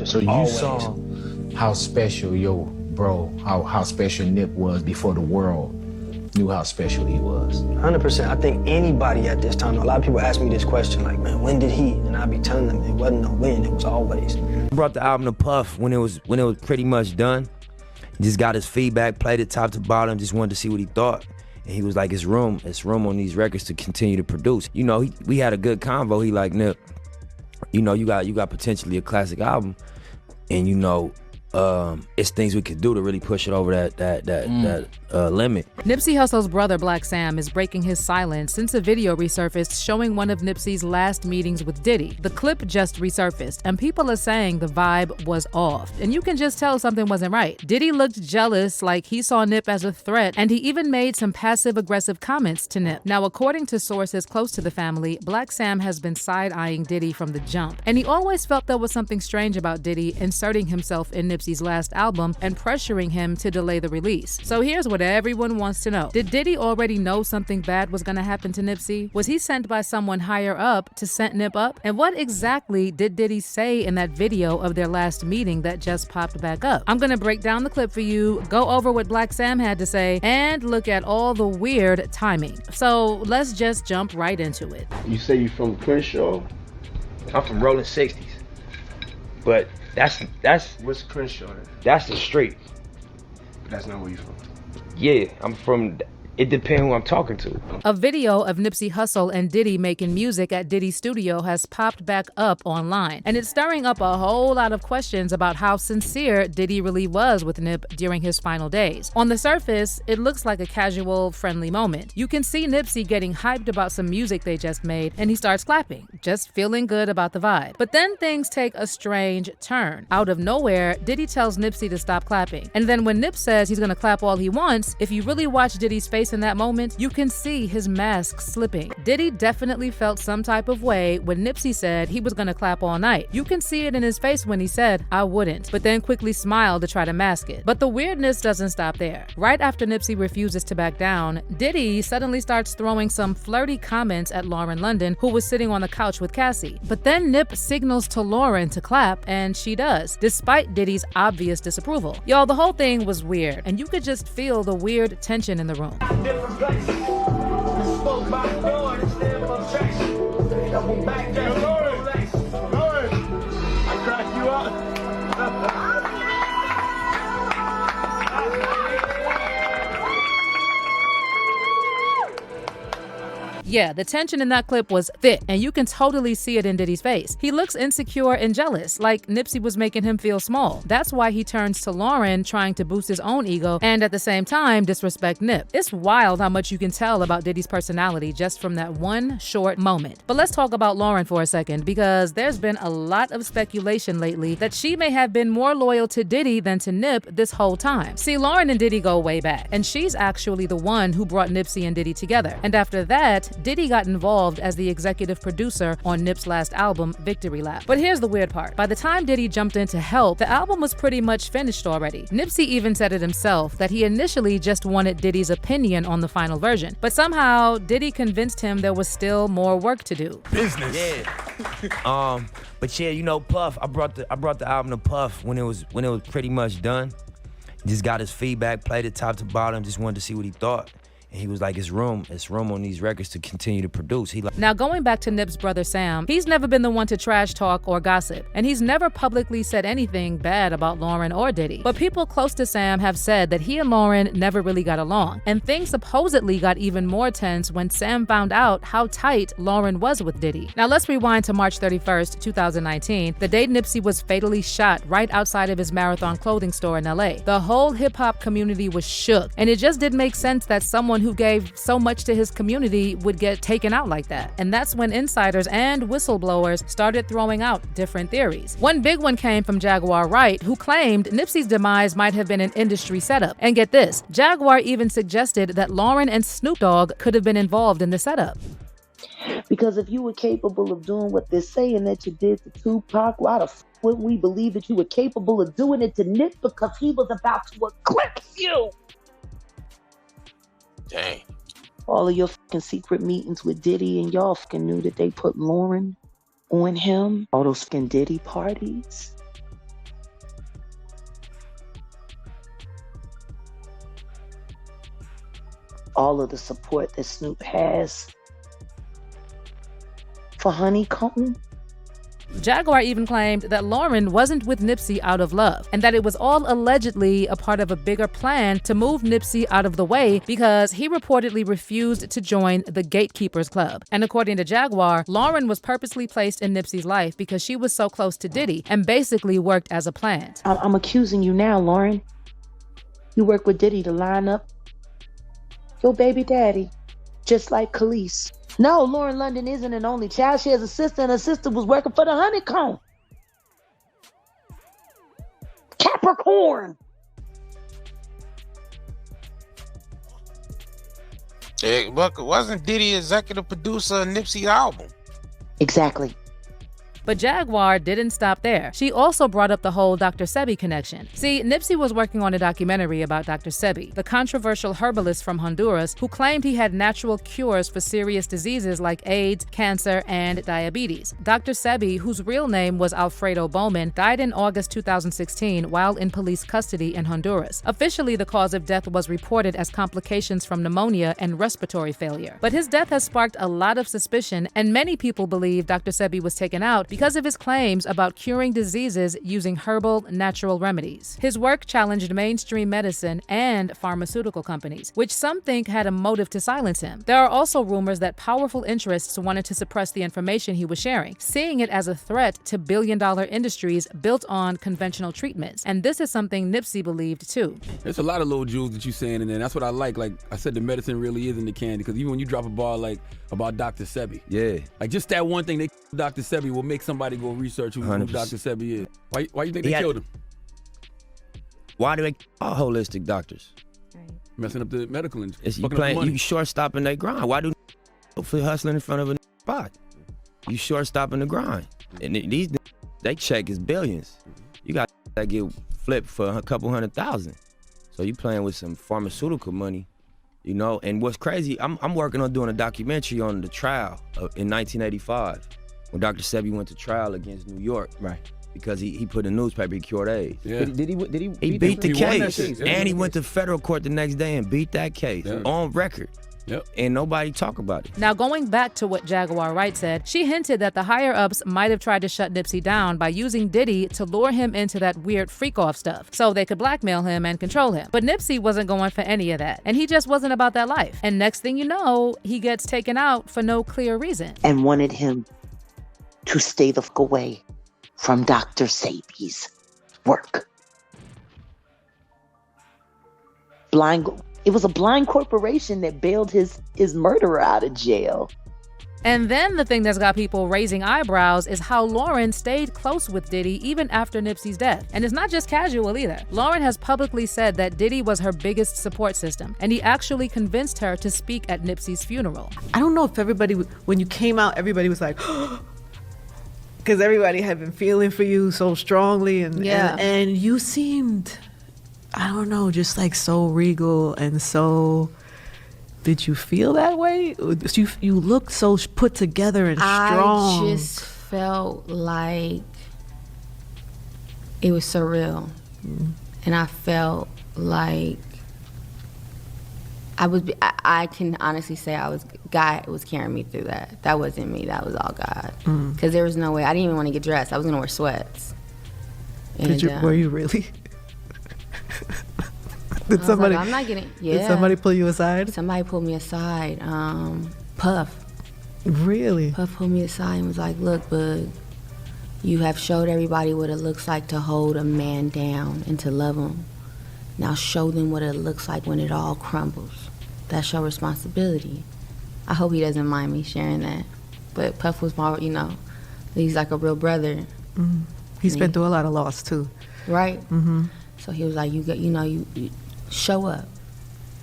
So you saw how special your bro, how special Nip was before the world knew how special he was. 100%. I think anybody at this time, a lot of people ask me this question, like, man, when did he? And I'd be telling them it wasn't no when, it was always. I brought the album to Puff when it was pretty much done. Just got his feedback, played it top to bottom, just wanted to see what he thought. And he was like, it's room on these records to continue to produce. You know, we had a good convo. He like, Nip, you know, you got potentially a classic album, and you know, it's things we could do to really push it over that limit. Nipsey Hussle's brother Blacc Sam is breaking his silence since a video resurfaced showing one of Nipsey's last meetings with Diddy. The clip just resurfaced, and people are saying the vibe was off, and you can just tell something wasn't right. Diddy looked jealous, like he saw Nip as a threat, and he even made some passive-aggressive comments to Nip. Now, according to sources close to the family, Blacc Sam has been side-eyeing Diddy from the jump, and he always felt there was something strange about Diddy inserting himself in Nipsey's last album and pressuring him to delay the release. So here's what everyone wants to know. Did Diddy already know something bad was gonna happen to Nipsey? Was he sent by someone higher up to set Nip up? And what exactly did Diddy say in that video of their last meeting that just popped back up? I'm gonna break down the clip for you, go over what Blacc Sam had to say, and look at all the weird timing. So let's just jump right into it. You say you from Crenshaw? I'm from Rolling 60s, but that's What's Crenshaw? that's the street. That's not where you from. Yeah, I'm from. It depends who I'm talking to. A video of Nipsey Hussle and Diddy making music at Diddy's studio has popped back up online, and it's stirring up a whole lot of questions about how sincere Diddy really was with Nip during his final days. On the surface, it looks like a casual, friendly moment. You can see Nipsey getting hyped about some music they just made, and he starts clapping, just feeling good about the vibe. But then things take a strange turn. Out of nowhere, Diddy tells Nipsey to stop clapping. And then when Nip says he's gonna clap all he wants, if you really watch Diddy's face in that moment, you can see his mask slipping. Diddy definitely felt some type of way when Nipsey said he was gonna clap all night. You can see it in his face when he said, I wouldn't, but then quickly smiled to try to mask it. But the weirdness doesn't stop there. Right after Nipsey refuses to back down, Diddy suddenly starts throwing some flirty comments at Lauren London, who was sitting on the couch with Cassie. But then Nip signals to Lauren to clap, and she does, despite Diddy's obvious disapproval. Y'all, the whole thing was weird, and you could just feel the weird tension in the room. Different place. Spoke by the door and stand for traction. Double back down. I cracked you up. Yeah, the tension in that clip was thick, and you can totally see it in Diddy's face. He looks insecure and jealous, like Nipsey was making him feel small. That's why he turns to Lauren, trying to boost his own ego and at the same time disrespect Nip. It's wild how much you can tell about Diddy's personality just from that one short moment. But let's talk about Lauren for a second, because there's been a lot of speculation lately that she may have been more loyal to Diddy than to Nip this whole time. See, Lauren and Diddy go way back, and she's actually the one who brought Nipsey and Diddy together. And after that, Diddy got involved as the executive producer on Nip's last album, Victory Lap. But here's the weird part. By the time Diddy jumped in to help, the album was pretty much finished already. Nipsey even said it himself that he initially just wanted Diddy's opinion on the final version. But somehow, Diddy convinced him there was still more work to do. Business. Yeah. But yeah, you know, Puff, I brought the album to Puff when it was pretty much done. Just got his feedback, played it top to bottom, just wanted to see what he thought. And he was like, it's room on these records to continue to produce. Now, going back to Nip's brother Sam, he's never been the one to trash talk or gossip, and he's never publicly said anything bad about Lauren or Diddy. But people close to Sam have said that he and Lauren never really got along, and things supposedly got even more tense when Sam found out how tight Lauren was with Diddy. Now, let's rewind to March 31st, 2019, the day Nipsey was fatally shot right outside of his Marathon clothing store in LA. The whole hip-hop community was shook, and it just didn't make sense that someone who gave so much to his community would get taken out like that. And that's when insiders and whistleblowers started throwing out different theories. One big one came from Jaguar Wright, who claimed Nipsey's demise might have been an industry setup. And get this, Jaguar even suggested that Lauren and Snoop Dogg could have been involved in the setup. Because if you were capable of doing what they're saying that you did to Tupac, why the f wouldn't we believe that you were capable of doing it to Nip, because he was about to eclipse you? Dang. All of your fucking secret meetings with Diddy, and y'all fucking knew that they put Lauren on him. All those fucking Diddy parties. all of the support that Snoop has for Honeycomb. Jaguar even claimed that Lauren wasn't with Nipsey out of love, and that it was all allegedly a part of a bigger plan to move Nipsey out of the way because he reportedly refused to join the Gatekeepers Club. And according to Jaguar, Lauren was purposely placed in Nipsey's life because she was so close to Diddy and basically worked as a plant. I'm accusing you now, Lauren. You work with Diddy to line up your baby daddy, just like Khalees. No, Lauren London isn't an only child. She has a sister, and her sister was working for the Honeycomb. Capricorn. Wasn't Diddy executive producer of Nipsey's album? Exactly. But Jaguar didn't stop there. She also brought up the whole Dr. Sebi connection. See, Nipsey was working on a documentary about Dr. Sebi, the controversial herbalist from Honduras who claimed he had natural cures for serious diseases like AIDS, cancer, and diabetes. Dr. Sebi, whose real name was Alfredo Bowman, died in August 2016 while in police custody in Honduras. Officially, the cause of death was reported as complications from pneumonia and respiratory failure. But his death has sparked a lot of suspicion, and many people believe Dr. Sebi was taken out because of his claims about curing diseases using herbal, natural remedies. His work challenged mainstream medicine and pharmaceutical companies, which some think had a motive to silence him. There are also rumors that powerful interests wanted to suppress the information he was sharing, seeing it as a threat to billion-dollar industries built on conventional treatments. And this is something Nipsey believed too. There's a lot of little jewels that you're saying in there. That's what I like. Like I said, the medicine really is in the candy, because even when you drop a bar like about Dr. Sebi, Yeah. like just that one thing, Dr. Sebi will make somebody go research who 100%. Dr. Sebi is. Why you think they killed him? Why do they call holistic doctors? Messing up the medical industry. It's, you fucking up the playing, money. you short stopping their grind. Why do for hustling in front of a spot? You short stopping the grind. And these they check is billions. You got that get flipped for a couple $100,000. So you playing with some pharmaceutical money, you know. And what's crazy, I'm working on doing a documentary on the trial in 1985 when Dr. Sebi went to trial against New York. Right. Because he put in the newspaper he cured AIDS. Yeah. Did he He beat the He won that case, case, yeah. and he went to federal court the next day and beat that case Yeah. on record. Yep. And nobody talk about it. Now, going back to what Jaguar Wright said, she hinted that the higher-ups might have tried to shut Nipsey down by using Diddy to lure him into that weird freak-off stuff so they could blackmail him and control him. But Nipsey wasn't going for any of that, and he just wasn't about that life. And next thing you know, he gets taken out for no clear reason. And wanted him to stay the fuck away from Dr. Sebi's work. It was a blind corporation that bailed his murderer out of jail. And then the thing that's got people raising eyebrows is how Lauren stayed close with Diddy even after Nipsey's death. And it's not just casual either. Lauren has publicly said that Diddy was her biggest support system, and he actually convinced her to speak at Nipsey's funeral. I don't know if everybody, when you came out, everybody was like, because everybody had been feeling for you so strongly, and you seemed, I don't know, just like so regal and so. Did you feel that way? You look so put together and strong. I just felt like it was surreal, and I felt like I can honestly say God was carrying me through that. That wasn't me. That was all God. Because there was no way. I didn't even want to get dressed. I was gonna wear sweats. And, were you really? Did I was somebody? like, I'm not getting. Yeah. Did somebody pull you aside? Somebody pulled me aside. Puff. Really? Puff pulled me aside and was like, "Look, bud, you have showed everybody what it looks like to hold a man down and to love him. Now show them what it looks like when it all crumbles. That's your responsibility." I hope he doesn't mind me sharing that. But Puff was my, he's like a real brother. He's been through a lot of loss too. Right? So he was like, you show up.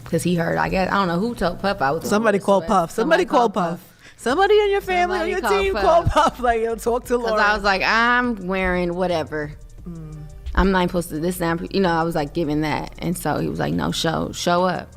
Because he heard, I don't know who told Puff I was. Somebody called Puff. Somebody called Puff. Somebody in your family, on your team called Puff. Like, yo, talk to Lauren. Because I was like, I'm wearing whatever. I'm not supposed to this. I was like giving that. And so he was like, no, show up.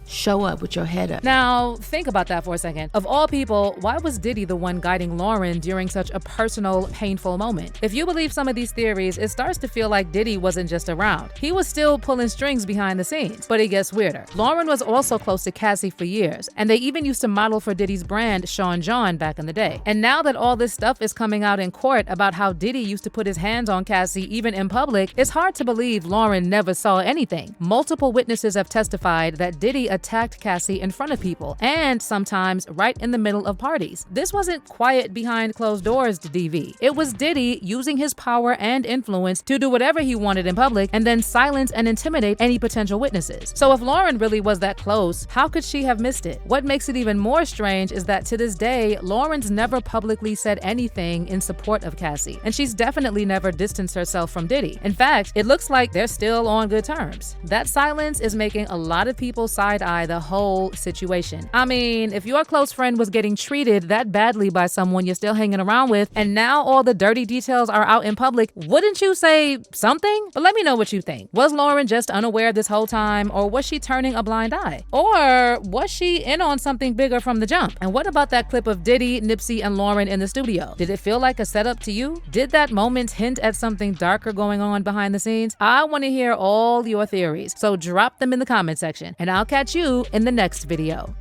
Show up with your head up. Now, think about that for a second. Of all people, why was Diddy the one guiding Lauren during such a personal, painful moment? If you believe some of these theories, it starts to feel like Diddy wasn't just around. He was still pulling strings behind the scenes. But it gets weirder. Lauren was also close to Cassie for years, and they even used to model for Diddy's brand, Sean John, back in the day. And now that all this stuff is coming out in court about how Diddy used to put his hands on Cassie even in public, it's hard to believe Lauren never saw anything. Multiple witnesses have testified that Diddy attacked Cassie in front of people, and sometimes right in the middle of parties. This wasn't quiet behind closed doors to DV. It was Diddy using his power and influence to do whatever he wanted in public and then silence and intimidate any potential witnesses. So if Lauren really was that close, how could she have missed it? What makes it even more strange is that to this day, Lauren's never publicly said anything in support of Cassie, and she's definitely never distanced herself from Diddy. In fact, it looks like they're still on good terms. That silence is making a lot of people side-eye the whole situation. I mean, if your close friend was getting treated that badly by someone you're still hanging around with, and now all the dirty details are out in public, wouldn't you say something? But let me know what you think. Was Lauren just unaware this whole time, or was she turning a blind eye? Or was she in on something bigger from the jump? And what about that clip of Diddy, Nipsey, and Lauren in the studio? Did it feel like a setup to you? Did that moment hint at something darker going on behind the scenes? I want to hear all your theories, so drop them in the comment section, and I'll catch you in the next video.